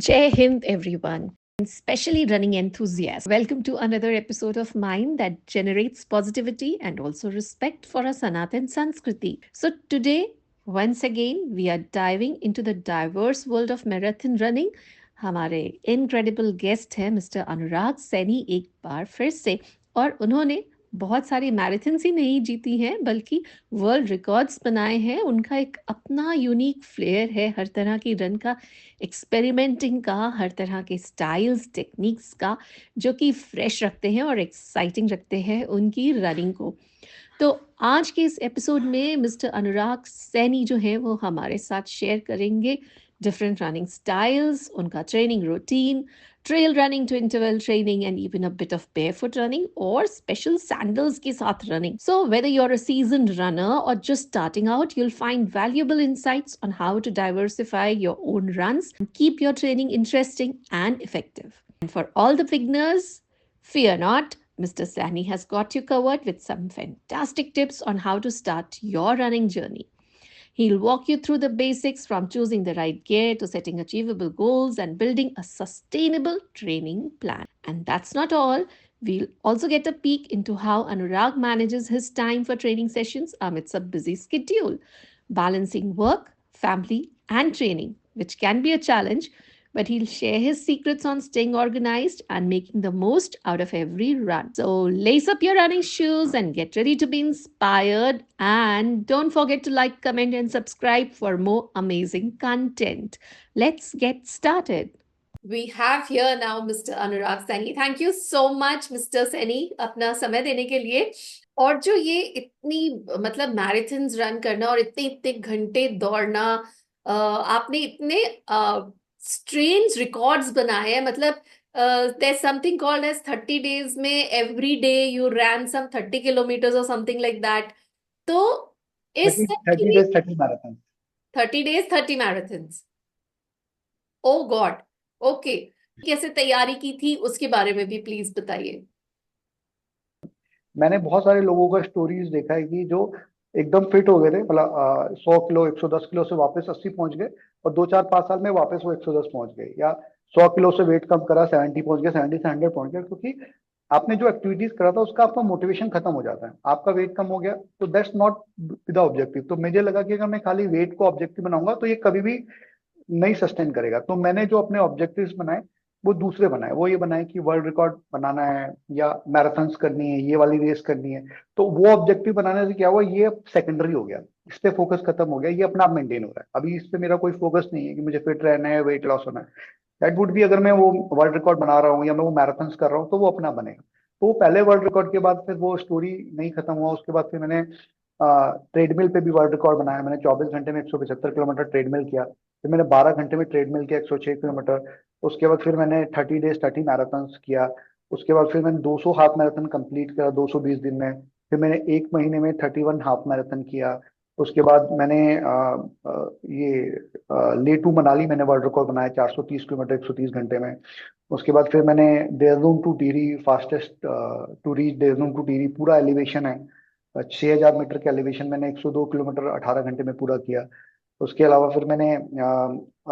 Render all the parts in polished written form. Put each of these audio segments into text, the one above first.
Jai Hind, everyone, especially running enthusiasts. Welcome to another episode of mine that generates positivity and also respect for our Sanatan Sanskriti. So, today, once again, we are diving into the diverse world of marathon running. हमारे incredible guest हैं mister अनुराग सैनी एक बार फिर से और उन्होंने बहुत सारी marathons ही नहीं जीती हैं बल्कि वर्ल्ड रिकॉर्ड्स बनाए हैं। उनका एक अपना यूनिक फ्लेयर है हर तरह की रन का, एक्सपेरिमेंटिंग का, हर तरह के स्टाइल्स टेक्निक्स का, जो कि फ्रेश रखते हैं और एक्साइटिंग रखते हैं उनकी रनिंग को। तो आज के इस एपिसोड में मिस्टर अनुराग सैनी जो हैं वो हमारे साथ शेयर करेंगे डिफरेंट रनिंग स्टाइल्स, उनका training routine, trail running to interval training, and even a bit of barefoot running or special sandals के साथ running. So whether you're a seasoned runner or just starting out, you'll find valuable insights on how to diversify your own runs and keep your training interesting and effective. And for all the beginners, fear not. Mr. Sani has got you covered with some fantastic tips on how to start your running journey. He'll walk you through the basics from choosing the right gear to setting achievable goals and building a sustainable training plan. And that's not all. We'll also get a peek into how Anurag manages his time for training sessions amidst a busy schedule, balancing work, family, and training, which can be a challenge, but he'll share his secrets on staying organized and making the most out of every run. So lace up your running shoes and get ready to be inspired. And don't forget to like, comment, and subscribe for more amazing content. Let's get started. We have here now Mr. Anurag Saini. Thank you so much, Mr. Saini, अपना समय देने के लिए। और जो ये इतनी मतलब मैराथन्स रन करना और इतने इतने घंटे दौड़ना, आपने इतने स्ट्रेंज रिकॉर्ड्स बनाए हैं। मतलब there's something called as 30 days में every day you ran some 30 kilometers or something like that. तो इस 30 days 30 marathons. 30 days 30 marathons. ओ गॉड, ओके। कैसे तैयारी की थी उसके बारे में भी प्लीज बताइए। मैंने बहुत सारे लोगों का स्टोरीज देखा है कि जो एकदम फिट हो गए थे, मतलब 100 किलो 110 किलो से वापस 80 पहुंच गए, और 2 4 5 साल में वापस वो 110 पहुंच गए, या 100 किलो से वेट कम करा 70 पहुंच गया, 70 से 100 पहुंच गया, क्योंकि आपने जो एक्टिविटीज करा था उसका आपका मोटिवेशन खत्म हो जाता है। आपका वेट कम हो गया तो दैट्स नॉट द ऑब्जेक्टिव। तो मुझे लगा कि अगर मैं खाली वेट को ऑब्जेक्टिव बनाऊंगा तो ये कभी भी नहीं सस्टेन करेगा। तो मैंने जो अपने ऑब्जेक्टिव्स बनाए वो दूसरे बनाए। वो ये बनाए कि वर्ल्ड रिकॉर्ड बनाना है या मैराथन्स करनी है, ये वाली रेस करनी है। तो वो ऑब्जेक्टिव बनाने से क्या हुआ, ये अब सेकेंडरी हो गया, इस पे फोकस खत्म हो गया, ये अपना आप मेंटेन हो रहा है। अभी इस पे मेरा कोई फोकस नहीं है कि मुझे फिट रहना है, वेट लॉस होना है। दैट वुड भी, अगर मैं वो वर्ल्ड रिकॉर्ड बना रहा हूँ या मैं वो मैराथन्स कर रहा हूँ तो वो अपना बनेगा। तो वो पहले वर्ल्ड रिकॉर्ड के बाद फिर वो स्टोरी नहीं खत्म हुआ। उसके बाद फिर मैंने ट्रेडमिल पे भी वर्ल्ड रिकॉर्ड बनाया। मैंने 24 घंटे में 175 किलोमीटर ट्रेडमिल किया। फिर मैंने 12 घंटे में ट्रेडमिल किया 106 किलोमीटर। उसके बाद फिर मैंने 30 days 30 मैराथन्स किया। उसके बाद फिर मैंने 200 हाफ मैराथन कंप्लीट करा 220 दिन में। फिर मैंने एक महीने में 31 हाफ मैराथन किया। उसके बाद मैंने ये ले टू मनाली मैंने वर्ल्ड रिकॉर्ड बनाया 430 किलोमीटर 130 घंटे में। उसके बाद फिर मैंने Dehradun to Tehri, fastest to reach Dehradun to Tehri, पूरा एलिवेशन है 6000 मीटर के एलिवेशन, मैंने 102 किलोमीटर 18 घंटे में पूरा किया। उसके अलावा फिर मैंने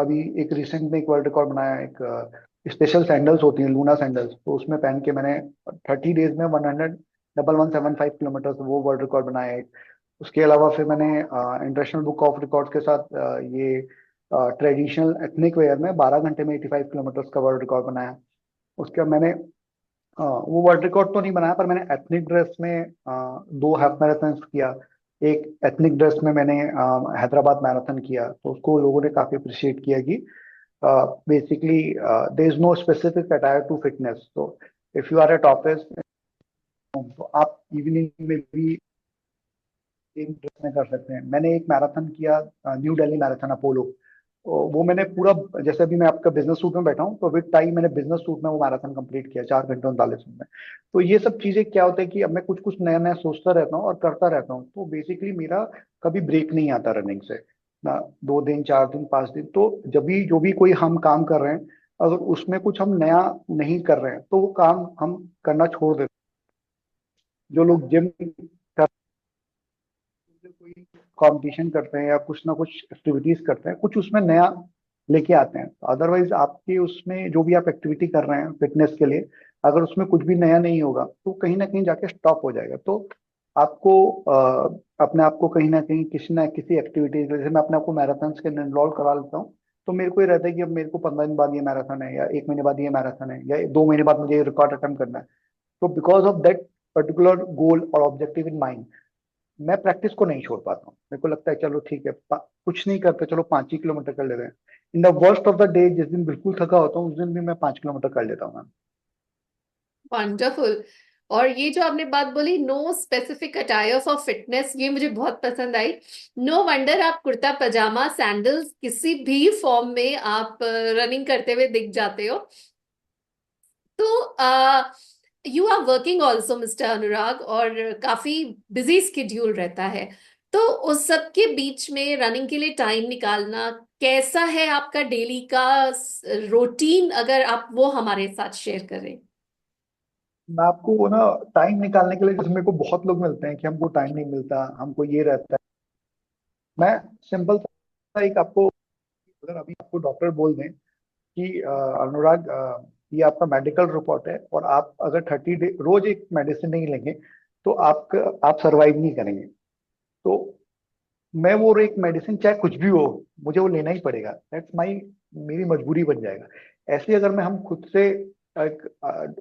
अभी एक रिसेंट में एक वर्ल्ड रिकॉर्ड बनाया। एक स्पेशल सैंडल्स होती हैं, लूना सैंडल्स, तो उसमें पहन के मैंने 30 डेज में 100,1175 किलोमीटर वो वर्ल्ड रिकॉर्ड बनाया एक। उसके अलावा फिर मैंने इंटरनेशनल बुक ऑफ रिकॉर्ड्स के साथ ये ट्रेडिशनल एथनिक वेयर में 12 घंटे में 85 किलोमीटर का वर्ल्ड रिकॉर्ड बनाया। उसके बाद मैंने वो वर्ल्ड रिकॉर्ड तो नहीं बनाया, पर मैंने एथनिक ड्रेस में 2 हाफ मैराथन किया। एक एथनिक ड्रेस में मैंने हैदराबाद मैराथन किया, तो उसको लोगों ने काफी अप्रिशिएट किया कि basically there is no specific attire to fitness. तो if you are at office तो आप इवनिंग में भी सेम ड्रेस में कर सकते हैं। मैंने एक मैराथन किया, न्यू दिल्ली मैराथन अपोलो, तो वो मैंने पूरा, जैसे अभी मैं आपका बिजनेस सूट में बैठा हूँ तो विद टाई मैंने बिजनेस सूट में वो मैराथन कंप्लीट किया 4 घंटे 39 मिनट में। तो ये सब चीजें क्या होता है कि अब मैं कुछ कुछ नया नया सोचता रहता हूँ और करता रहता हूँ, तो बेसिकली मेरा कभी ब्रेक नहीं आता रनिंग से ना। 2 दिन 4 दिन 5 दिन, तो जब भी जो भी कोई हम काम कर रहे हैं, अगर उसमें कुछ हम नया नहीं कर रहे हैं तो वो काम हम करना छोड़ देते हैं। जो लोग जिम कोई कंपटीशन करते हैं या कुछ ना कुछ एक्टिविटीज करते हैं, कुछ उसमें नया लेके आते हैं। अदरवाइज आपके उसमें जो भी आप एक्टिविटी कर रहे हैं फिटनेस के लिए, अगर उसमें कुछ भी नया नहीं होगा तो कहीं ना कहीं जाके स्टॉप हो जाएगा। तो आपको अपने आप को कहीं ना किसी एक्टिविटी, जैसे मैं अपने आप को मैराथन के अंदर इन्वॉल्व करा लेता हूँ, तो मेरे को ये रहता है कि अब मेरे को 15 दिन बाद ये मैराथन है, या 1 महीने बाद ये मैराथन है, या 2 महीने बाद मुझे ये रिकॉर्ड अटेम्प्ट करना है। तो because of that particular goal और ऑब्जेक्टिव इन माइंड, मैं प्रैक्टिस को नहीं छोड़ पाता हूँ। मेरे को लगता है चलो ठीक है, कुछ नहीं करते, चलो 5 ही किलोमीटर कर ले रहे हैं। In the worst of the day, जिस दिन बिल्कुल थका होता हूँ, उस दिन भी मैं 5 किलोमीटर कर लेता हूँ मैम। वंडरफुल। और ये जो आपने बात बोली, no specific attire for fitness, ये मुझे बहुत पसंद आई। नो वंडर आप कुर्ता पजामा सैंडल्स किसी भी फॉर्म में आप रनिंग करते हुए दिख जाते हो। तो you are working also mister Anurag, और काफी बिजी स्केड्यूल रहता है। तो उस सब के बीच में रनिंग के लिए टाइम निकालना कैसा है आपका डेली का रूटीन, अगर आप वो हमारे साथ शेयर करें। मैं आपको वो ना, टाइम निकालने के लिए, जैसे मेरे को बहुत लोग मिलते हैं कि हमको टाइम नहीं मिलता, हमको ये रहता है। मैं सिंपल सा एक आपको, अगर अभी आपको डॉक्टर बोल दें कि अनुराग, ये आपका मेडिकल रिपोर्ट है, और आप अगर 30 डे रोज एक मेडिसिन नहीं लेंगे तो आप सरवाइव नहीं करेंगे। तो मैं वो एक मेडिसिन, चाहे कुछ भी हो, मुझे वो लेना ही पड़ेगा। दैट्स माई, मेरी मजबूरी बन जाएगा। ऐसे अगर मैं हम खुद से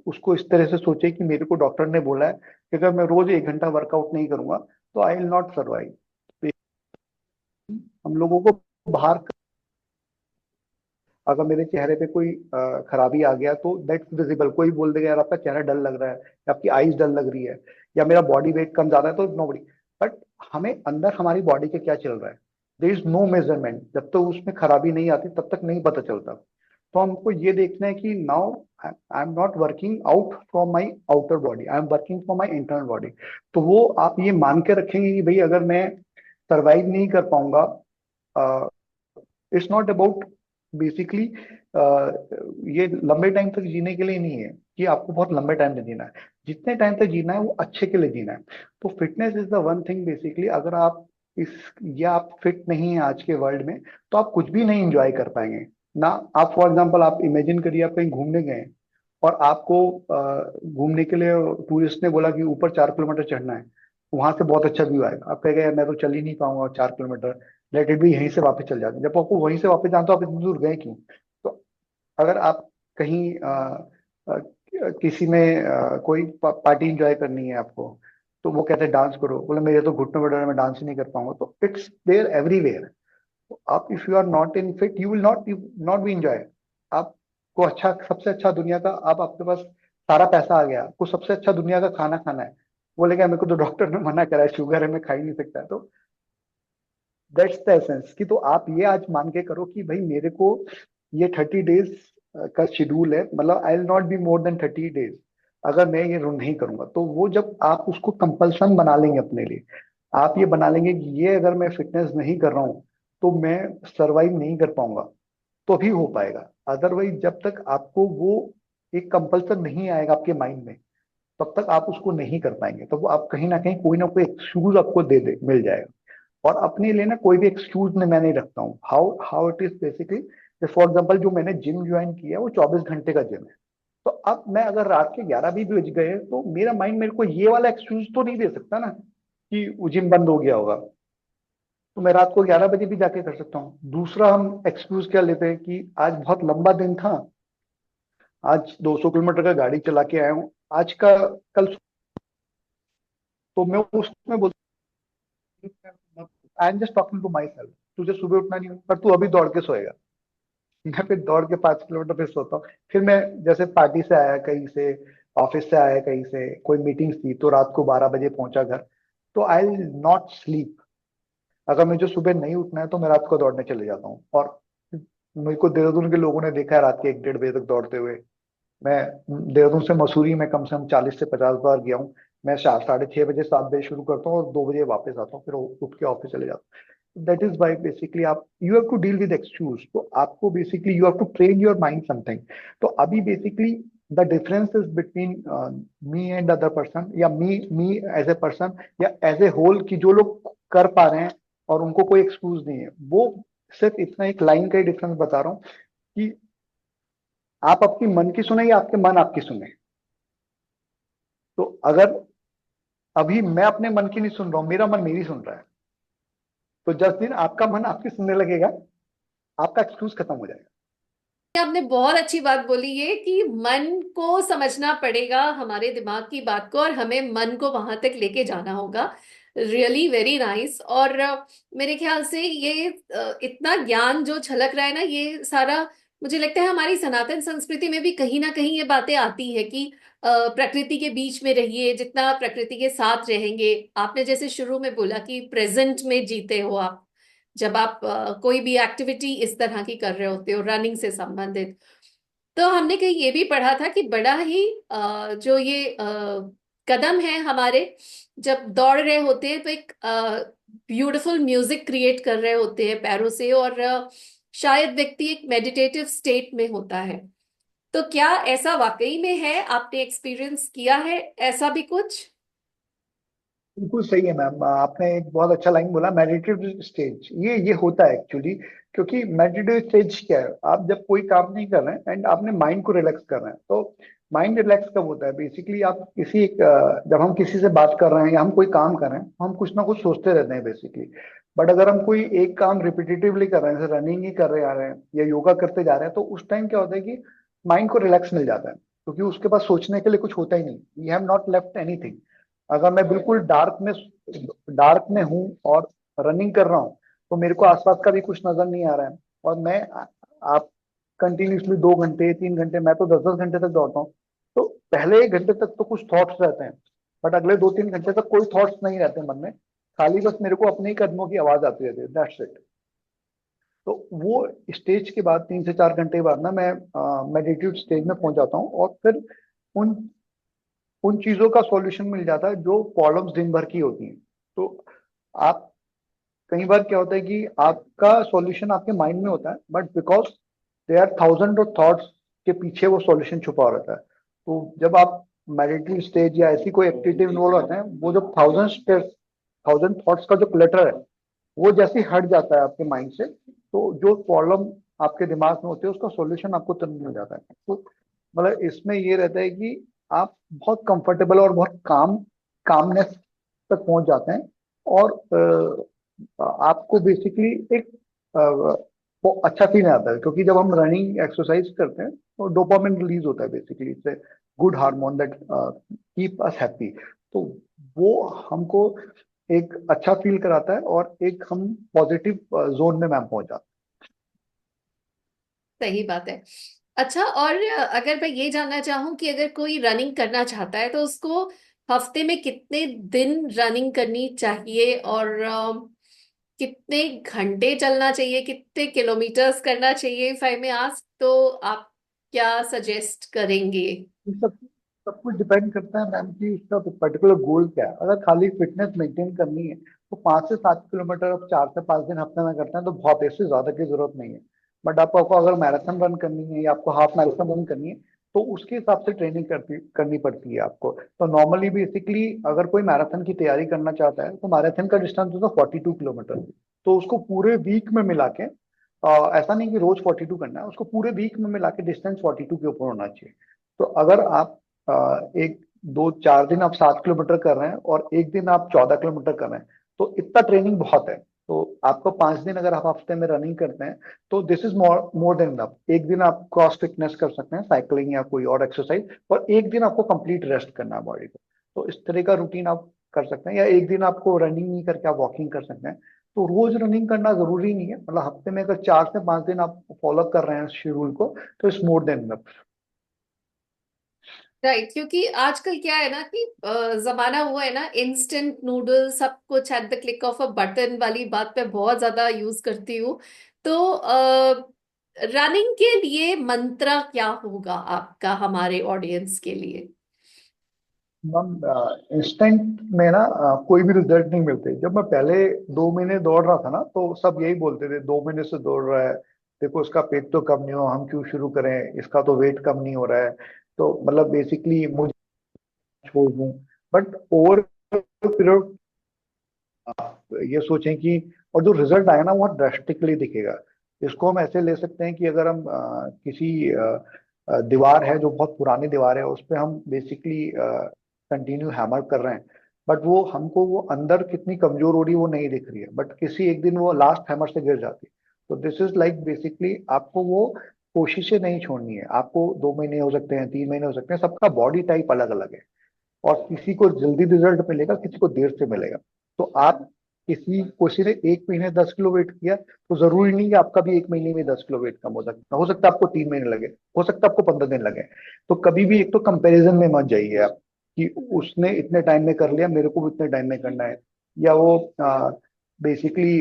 उसको इस तरह से सोचे कि मेरे को डॉक्टर ने बोला है कि अगर मैं रोज 1 घंटा वर्कआउट नहीं करूंगा तो आई विल नॉट सर्वाइव। हम लोगों को बाहर, अगर मेरे चेहरे पे कोई खराबी आ गया तो दैट्स विजिबल। कोई बोल देगा यार आपका चेहरा डल लग रहा है, या आपकी आईज डल लग रही है, या मेरा बॉडी वेट कम ज्यादा है, तो नोबडी। बट हमें अंदर हमारी बॉडी के क्या चल रहा है, देयर इज नो मेजरमेंट। जब तक उसमें खराबी नहीं आती तब तक नहीं पता चलता। तो हमको ये देखना है कि now I am not working out from my outer body, I am working from my internal body. तो वो आप ये मान के रखेंगे कि भाई अगर मैं सरवाइव नहीं कर पाऊंगा, इट्स नॉट अबाउट बेसिकली, ये लंबे टाइम तक जीने के लिए नहीं है कि आपको बहुत लंबे टाइम तक जीना है। जितने टाइम तक जीना है वो अच्छे के लिए जीना है। तो fitness is the one thing basically. अगर आप इस, या आप फिट नहीं है आज के वर्ल्ड में, तो आप कुछ भी नहीं एंजॉय कर पाएंगे ना। आप फॉर एग्जांपल आप इमेजिन करिए, आप कहीं घूमने गए और आपको घूमने के लिए टूरिस्ट ने बोला कि ऊपर 4 किलोमीटर चढ़ना है, वहां से बहुत अच्छा व्यू आएगा। आप कहेंगे यार मैं तो चल ही नहीं पाऊंगा 4 किलोमीटर, लेट इट भी, यहीं से वापस चल जाते हैं। जब आपको वहीं से वापस जाना तो आप इतनी दूर गए क्यों? तो अगर आप कहीं अ, किसी में कोई पार्टी इंजॉय करनी है आपको, तो वो कहते हैं डांस करो, बोले मेरे तो घुटनों में दर्द है, मैं डांस ही नहीं कर पाऊंगा। तो इट्स देयर एवरीवेयर। तो आप, if you are not in fit, you will not be enjoy. आपको अच्छा, सबसे अच्छा दुनिया का, आप आपके पास सारा पैसा आ गया, आपको सबसे अच्छा दुनिया का खाना खाना है, बोलेगा मेरे को तो डॉक्टर ने मना करा है, शुगर है, मैं खा ही नहीं सकता। तो दैट्स द एसेंस कि, तो आप ये आज मान के करो कि भाई मेरे को ये 30 डेज का शेड्यूल है, मतलब I will not be more than 30 days. अगर मैं ये रन नहीं करूंगा, तो वो जब आप उसको कंपल्सन बना लेंगे अपने लिए, आप ये बना लेंगे कि ये अगर मैं फिटनेस नहीं कर रहा हूँ तो मैं सरवाइव नहीं कर पाऊंगा, तो भी हो पाएगा। अदरवाइज जब तक आपको वो एक कंपल्सन नहीं आएगा आपके माइंड में, तब तक आप उसको नहीं कर पाएंगे। तो वो आप कहीं ना कोई एक्सक्यूज आपको दे मिल जाएगा। और अपने लिए ना कोई भी एक्सक्यूज मैं नहीं रखता हूँ। How how it is basically, for example जो मैंने जिम ज्वाइन किया है वो 24 घंटे का जिम है। तो अब मैं अगर रात के 11 भी बज गए तो मेरा माइंड मेरे को ये वाला एक्सक्यूज तो नहीं दे सकता ना कि वो जिम बंद हो गया होगा। तो मैं रात को 11 बजे भी जाके कर सकता हूँ। दूसरा हम एक्सक्यूज क्या लेते हैं कि आज बहुत लंबा दिन था, आज 200 किलोमीटर का गाड़ी चला के आया हूँ, आज का कल। तो मैं उसमें बोलता, I am just talking to my self, तुझे सुबह उठना नहीं है, पर तू अभी दौड़ के सोएगा। मैं फिर दौड़ के 5 किलोमीटर फिर सोता हूँ। फिर मैं जैसे पार्टी से आया कहीं से, ऑफिस से आया कहीं से, कोई मीटिंग्स थी, तो रात को 12 बजे पहुंचा घर, तो आई विल नॉट स्लीप। अगर मुझे सुबह नहीं उठना है तो मैं रात को दौड़ने चले जाता हूँ। और मेरे को देहरादून के लोगों ने देखा है रात के 1 डेढ़ बजे तक दौड़ते हुए। मैं देहरादून से मसूरी में कम से कम 40 से 50 बार गया हूँ। मैं 6:30 बजे 7 बजे शुरू करता हूँ और 2 बजे वापस आता हूँ, फिर उठ के ऑफिस चले जाता हूँ। दैट इज वाई बेसिकली आप, you have to deal with excuse. तो आपको basically you have to train your mind something. तो अभी basically the difference is between me and other person, या मी एज ए पर्सन, या as a whole, कि जो लोग कर पा रहे हैं और उनको कोई एक्सक्यूज नहीं है, वो सिर्फ इतना एक लाइन का ही डिफरेंस बता रहा हूँ कि आप आपकी मन की सुने या आपके मन आपकी सुने। तो अगर अभी मैं अपने मन की नहीं सुन रहा हूँ, मेरा मन मेरी सुन रहा है, तो जिस दिन आपका मन आपकी सुनने लगेगा, आपका एक्सक्यूज खत्म हो जाएगा। आपने बहुत अच्छी बात बोली है कि मन को समझना पड़ेगा, हमारे दिमाग की बात को, और हमें मन को वहां तक लेके जाना होगा। Really very nice. और मेरे ख्याल से ये इतना ज्ञान जो छलक रहा है ना, ये सारा मुझे लगता है हमारी सनातन संस्कृति में भी कहीं ना कहीं ये बातें आती है कि प्रकृति के बीच में रहिए, जितना प्रकृति के साथ रहेंगे। आपने जैसे शुरू में बोला कि प्रेजेंट में जीते हो आप, जब आप कोई भी एक्टिविटी इस तरह की कर रहे होते हो रनिंग से संबंधित। तो हमने कहीं ये भी पढ़ा था कि बड़ा ही जो ये कदम है हमारे, जब दौड़ रहे होते हैं तो एक ब्यूटीफुल म्यूजिक क्रिएट कर रहे होते हैं पैरों से, और शायद व्यक्ति एक मेडिटेटिव स्टेट में होता है। तो क्या ऐसा वाकई में है? आपने एक्सपीरियंस किया है ऐसा भी कुछ? बिल्कुल सही है मैम, आपने एक बहुत अच्छा लाइन बोला, मेडिटेटिव स्टेज। ये होता है एक्चुअली। क्योंकि मेडिटेटिव स्टेज क्या है, आप जब कोई काम नहीं कर रहे हैं एंड आपने माइंड को रिलैक्स कर रहे हैं, तो माइंड रिलैक्स कब होता है? बेसिकली आप जब हम किसी से बात कर रहे हैं या हम कोई काम कर रहे हैं, हम कुछ ना कुछ सोचते रहते हैं बेसिकली। बट अगर हम कोई एक काम रिपीटेटिवली कर रहे हैं, जैसे रनिंग ही कर रहे आ रहे हैं या योगा करते जा रहे हैं, तो उस टाइम क्या होता है कि माइंड को रिलैक्स मिल जाता है, क्योंकि उसके पास सोचने के लिए कुछ होता ही नहीं। We have not left anything. अगर मैं बिल्कुल डार्क में हूँ और रनिंग कर रहा हूँ, तो मेरे को आसपास का भी कुछ नजर नहीं आ रहा है, और आप कंटिन्यूसली 2 घंटे 3 घंटे, मैं तो 10-10 घंटे तक दौड़ता हूँ। तो पहले 1 घंटे तक तो कुछ थॉट्स रहते हैं, बट अगले 2-3 घंटे तक कोई थॉट्स नहीं रहते मन में। खाली बस मेरे को अपने ही कदमों की आवाज आती रहती है, दैट्स इट। तो वो स्टेज के बाद 3 से 4 घंटे बाद ना मैं मेडिटेटिव स्टेज में पहुंच जाता हूँ, और फिर उन उन चीजों का सॉल्यूशन मिल जाता है जो प्रॉब्लम्स दिन भर की होती हैं। तो आप कई बार क्या होता है कि आपका सॉल्यूशन आपके माइंड में होता है, but because they are thousand of thoughts के पीछे वो सॉल्यूशन छुपा रहता है। तो जब आप मेडिटेटिव स्टेज या ऐसी कोई एक्टिविटी इन्वॉल्व होते हैं, वो जो थाउजेंड थॉट्स का जो क्लटर है, वो जैसे ही हट जाता है आपके माइंड से, तो जो प्रॉब्लम आपके दिमाग में होती है उसका सॉल्यूशन आपको तुरंत मिल जाता है। तो मतलब इसमें ये रहता है कि आप बहुत कंफर्टेबल और बहुत कामनेस तक पहुंच जाते हैं। और आपको बेसिकली एक वो अच्छा फील आता है, क्योंकि जब हम रनिंग एक्सरसाइज करते हैं तो डोपामिन रिलीज होता है, basically it's a good hormone that keep us happy. तो वो हमको एक अच्छा फील कराता है, और एक हम पॉजिटिव जोन में मैम पहुंच जाते सही बात है। अच्छा, और अगर मैं ये जानना चाहूँ कि अगर कोई रनिंग करना चाहता है तो उसको हफ्ते में कितने दिन रनिंग करनी चाहिए, और कितने घंटे चलना चाहिए, कितने किलोमीटर्स करना चाहिए? इफ आई में आस्क, तो आप क्या सजेस्ट करेंगे? हैं। सब कुछ डिपेंड करता है मैम कि उसका पर्टिकुलर गोल क्या है। अगर खाली फिटनेस मेंटेन करनी है, तो 5 से 7 किलोमीटर आप 4 से 5 दिन हफ्ते में करते हैं तो बहुत, इससे ज्यादा की जरूरत नहीं है। बट आपको अगर मैराथन रन करनी है या आपको हाफ मैराथन रन करनी है, तो उसके हिसाब से ट्रेनिंग करनी पड़ती है आपको। तो नॉर्मली बेसिकली अगर कोई मैराथन की तैयारी करना चाहता है, तो मैराथन का डिस्टेंस होता है 42 किलोमीटर। तो उसको पूरे वीक में मिला के, ऐसा नहीं कि रोज 42 करना है, उसको पूरे वीक में मिला के डिस्टेंस 42 के ऊपर होना चाहिए। तो अगर आप एक 2-4 दिन आप 7 किलोमीटर कर रहे हैं और एक दिन आप 14 किलोमीटर कर रहे हैं, तो इतना ट्रेनिंग बहुत है। तो आपको 5 दिन अगर आप हफ्ते में रनिंग करते हैं, तो this is more more than enough. एक दिन आप क्रॉस फिटनेस कर सकते हैं, साइकिलिंग या कोई और एक्सरसाइज, और एक दिन आपको कंप्लीट रेस्ट करना है बॉडी को। तो इस तरह का रूटीन आप कर सकते हैं, या एक दिन आपको रनिंग नहीं करके आप वॉकिंग कर सकते हैं। तो रोज रनिंग करना जरूरी नहीं है, मतलब हफ्ते में अगर 4 से 5 दिन आप फॉलो कर रहे हैं शेड्यूल को, तो it's more than enough. Right, क्योंकि आजकल क्या है ना कि जमाना हुआ है ना इंस्टेंट नूडल, सब कुछ at the click of a button वाली बात पे बहुत ज्यादा यूज करती हूँ। तो रनिंग के लिए मंत्र क्या होगा आपका हमारे ऑडियंस के लिए? मैम इंस्टेंट में ना कोई भी रिजल्ट नहीं मिलते। जब मैं पहले 2 महीने दौड़ रहा था ना, तो सब यही बोलते थे, 2 महीने से दौड़ रहा है, देखो इसका पेट तो कम नहीं हो, हम क्यों शुरू करें, इसका तो वेट कम नहीं हो रहा है, तो मतलब बेसिकली मुझे छोड़ दूं। बट ओवर पीरियड ये सोचें कि और जो रिजल्ट आएगा ना वो ड्रास्टिकली दिखेगा। इसको हम ऐसे ले सकते हैं कि अगर हम किसी दीवार है जो बहुत पुरानी दीवार है, उस पर हम बेसिकली कंटिन्यू हैमर कर रहे हैं, बट वो हमको वो अंदर कितनी कमजोर हो रही है वो नहीं दिख रही है, बट किसी एक दिन वो लास्ट हैमर से गिर जाती है। तो दिस इज लाइक बेसिकली आपको वो कोशिशें नहीं छोड़नी है। आपको 2 महीने हो सकते हैं, 3 महीने हो सकते हैं, सबका बॉडी टाइप अलग अलग है, और किसी को जल्दी रिजल्ट मिलेगा, किसी को देर से मिलेगा। तो आप किसी ने 1 महीने 10 किलो वेट किया, तो जरूरी नहीं कि आपका भी 1 महीने में 10 किलो वेट कम हो सकता है आपको 3 महीने लगे, हो सकता है आपको 15 दिन लगे। तो कभी भी एक तो कंपैरिजन में मत जाइए आप कि उसने इतने टाइम में कर लिया, मेरे को भी इतने टाइम में करना है। या वो बेसिकली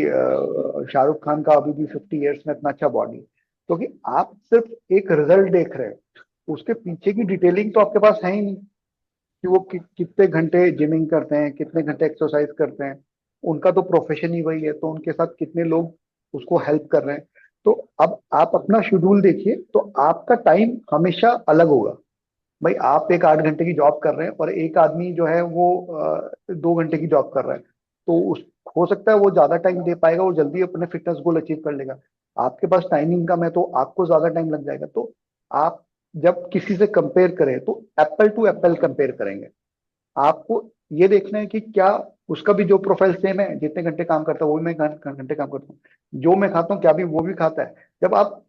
शाहरुख खान का अभी भी 50 ईयर्स में इतना अच्छा बॉडी, क्योंकि आप सिर्फ एक रिजल्ट देख रहे हैं, उसके पीछे की डिटेलिंग तो आपके पास है ही नहीं कि वो कितने घंटे जिमिंग करते हैं, कितने घंटे एक्सरसाइज करते हैं। उनका तो प्रोफेशन ही वही है, तो उनके साथ कितने लोग उसको हेल्प कर रहे हैं। तो अब आप अपना शेड्यूल देखिए, तो आपका टाइम हमेशा अलग होगा। भाई आप एक 8 घंटे की जॉब कर रहे हैं और एक आदमी जो है वो 2 घंटे की जॉब कर रहा है, तो उस हो सकता है वो ज्यादा टाइम दे पाएगा, वो जल्दी अपने फिटनेस गोल अचीव कर लेगा। आपके पास टाइमिंग कम है तो आपको ज्यादा टाइम लग जाएगा। तो आप जब किसी से कंपेयर करें तो एप्पल टू एप्पल कंपेयर करेंगे। आपको ये देखना है कि क्या उसका भी जो प्रोफाइल सेम है, जितने घंटे काम करता है वो भी मैं घंटे काम करता हूँ, जो मैं खाता हूँ क्या भी वो भी खाता है। जब आप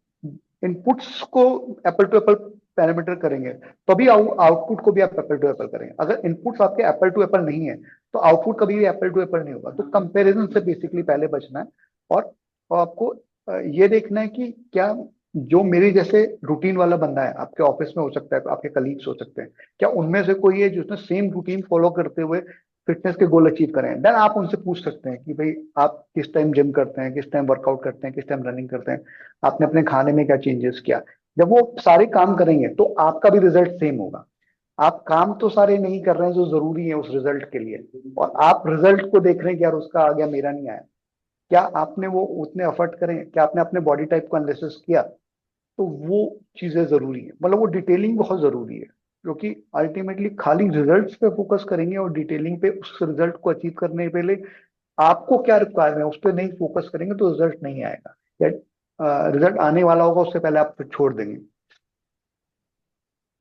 इनपुट्स को एप्पल टू एप्पल पैरामीटर करेंगे, तभी आउटपुट को भी आप एप्पल टू एप्पल करेंगे। अगर इनपुट्स आपके एप्पल टू एप्पल नहीं है, तो आउटपुट कभी भी एप्पल टू एप्पल नहीं होगा। तो कंपैरिजन से बेसिकली पहले बचना है, और आपको ये देखना है कि क्या जो मेरी जैसे रूटीन वाला बंदा है, आपके ऑफिस में हो सकता है, आपके कलीग्स हो सकते हैं, क्या उनमें से कोई है जिसने सेम रूटीन फॉलो करते हुए फिटनेस के गोल अचीव करें। देन आप उनसे पूछ सकते हैं कि भाई आप किस टाइम जिम करते हैं, किस टाइम वर्कआउट करते हैं, किस टाइम रनिंग करते हैं, आपने अपने खाने में क्या चेंजेस किया। जब वो सारे काम करेंगे तो आपका भी रिजल्ट सेम होगा। आप काम तो सारे नहीं कर रहे हैं जो जरूरी है उस रिजल्ट के लिए, और आप रिजल्ट को देख रहे हैं कि यार उसका आ गया मेरा नहीं आया। क्या आपने वो उतने एफर्ट करें, क्या आपने अपने बॉडी टाइप को एनालिसिस किया। तो वो चीजें जरूरी है, मतलब वो डिटेलिंग बहुत जरूरी है, क्योंकि अल्टीमेटली खाली रिजल्ट्स पे फोकस करेंगे और डिटेलिंग पे उस रिजल्ट को अचीव करने के पहले आपको क्या रिक्वायरमेंट है उस पर नहीं फोकस करेंगे तो रिजल्ट नहीं आएगा, या रिजल्ट आने वाला होगा उससे पहले आप फिर छोड़ देंगे।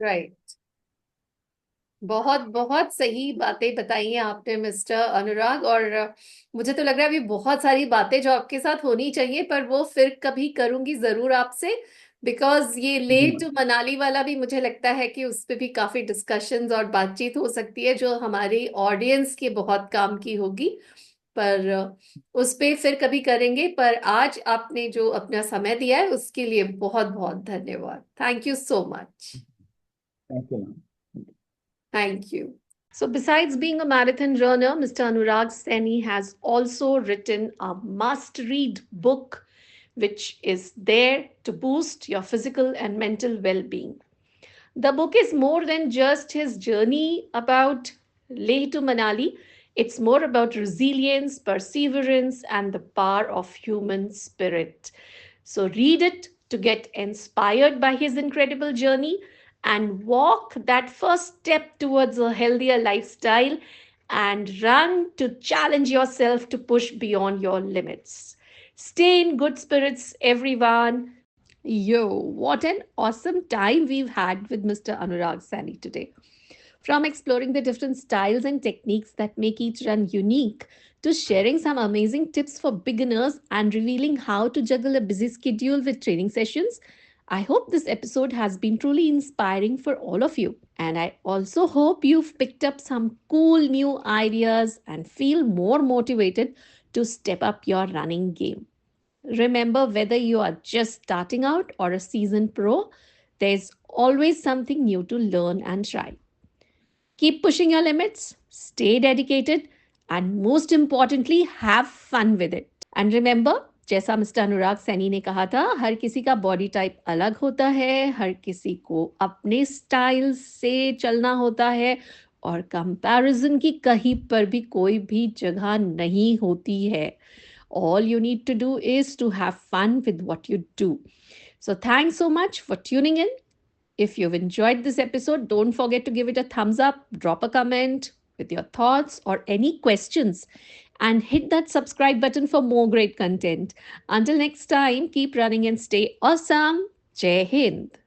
राइट। बहुत बहुत सही बातें बताई हैं आपने मिस्टर अनुराग। और मुझे तो लग रहा है अभी बहुत सारी बातें जो आपके साथ होनी चाहिए, पर वो फिर कभी करूंगी जरूर आपसे। बिकॉज ये जी लेह मैम। टू मनाली वाला भी मुझे लगता है कि उस पे भी काफी डिस्कशंस और बातचीत हो सकती है जो हमारी ऑडियंस के बहुत काम की होगी। पर उस पे फिर कभी करेंगे। पर आज आपने जो अपना समय दिया है उसके लिए बहुत बहुत धन्यवाद। Thank you so much. Thank you ma'am. Thank you. So, besides being a marathon runner, Mr. Anurag Seni has also written a must read book which is there to boost your physical and mental well being. The book is more than just his journey about Leh to Manali. It's more about resilience, perseverance, and the power of human spirit. So read it to get inspired by his incredible journey and walk that first step towards a healthier lifestyle and run to challenge yourself to push beyond your limits. Stay in good spirits, everyone. Yo, what an awesome time we've had with Mr. Anurag Sani today. From exploring the different styles and techniques that make each run unique to sharing some amazing tips for beginners and revealing how to juggle a busy schedule with training sessions, I hope this episode has been truly inspiring for all of you. And I also hope you've picked up some cool new ideas and feel more motivated to step up your running game. Remember, whether you are just starting out or a seasoned pro, there's always something new to learn and try. Keep pushing your limits, stay dedicated, and most importantly, have fun with it. And remember, जैसा mister अनुराग सैनी ने कहा था, हर किसी का body type अलग होता है, हर किसी को अपने स्टाइल से चलना होता है, और कंपैरिजन की कहीं पर भी कोई भी जगह नहीं होती है. All you need to do is to have fun with what you do. So, thanks so much for tuning in. If you've enjoyed this episode, don't forget to give it a thumbs up, drop a comment with your thoughts or any questions. and hit that subscribe button for more great content. Until next time, keep running and stay awesome. Jai Hind.